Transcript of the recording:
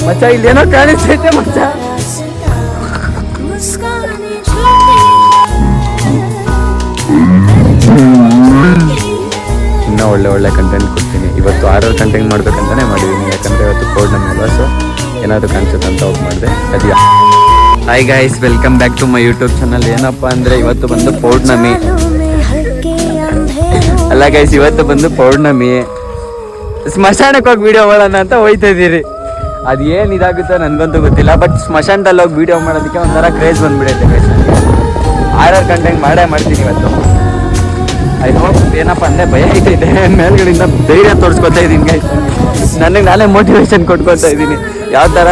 ಮಚ್ಚ ಇಲ್ಲೇನೋ ಕಾಣಿಸ್ತೈತೆ ಮಚ್ಚ. ಇನ್ನೂ ಒಳ್ಳೆ ಕಂಟೆಂಟ್ ಕೊಡ್ತೀನಿ. ಇವತ್ತು ಆರ್ಡರ್ ಕಂಟೆಂಟ್ ಮಾಡ್ಬೇಕಂತಾನೆ ಮಾಡಿದ್ದೀನಿ, ಯಾಕಂದರೆ ಇವತ್ತು ಪೌರ್ಣಮಿ ಅಲ್ವಾ. ಸೊ ಏನಾದರೂ ಕಾಣಿಸುತ್ತೆ ಅಂತ ಹೋಗಿ ಮಾಡಿದೆ. ಅದು hi guys, welcome back to my YouTube channel. ಏನಪ್ಪ ಅಂದರೆ ಇವತ್ತು ಬಂದು ಪೌರ್ಣಮಿ ಅಲ್ಲ ಗೈಸ್, ಇವತ್ತು ಬಂದು ಪೌರ್ಣಮಿ. ಸ್ಮಶಾನಕ್ಕೆ ಹೋಗಿ ವೀಡಿಯೋ ಮಾಡೋಣ ಅಂತ ಹೋಯ್ತಾ ಇದ್ದೀರಿ. ಅದು ಏನು ಇದಾಗುತ್ತೋ ನನಗಂತೂ ಗೊತ್ತಿಲ್ಲ, ಬಟ್ ಸ್ಮಶಾನದಲ್ಲಿ ಹೋಗಿ ವೀಡಿಯೋ ಮಾಡೋದಕ್ಕೆ ಒಂಥರ ಕ್ರೇಜ್ ಬಂದುಬಿಡೈತೆ ಗೈಸ್. ಆರ್ಡರ್ ಕಂಟೆಂಟ್ ಮಾಡ್ತೀನಿ ಇವತ್ತು. ಐ ಹೋಪ್ ಏನಪ್ಪ ಅಂದರೆ ಭಯ ಐತಿದೆ, ಮೇಲ್ಗಡೆಯಿಂದ ಧೈರ್ಯ ತೋರಿಸ್ಕೊತಾ ಇದ್ದೀನಿ ಗೈಸ್. ನನಗೆ ನಾನೇ ಮೋಟಿವೇಶನ್ ಕೊಟ್ಕೊತಾ ಇದ್ದೀನಿ ಯಾವ ಥರ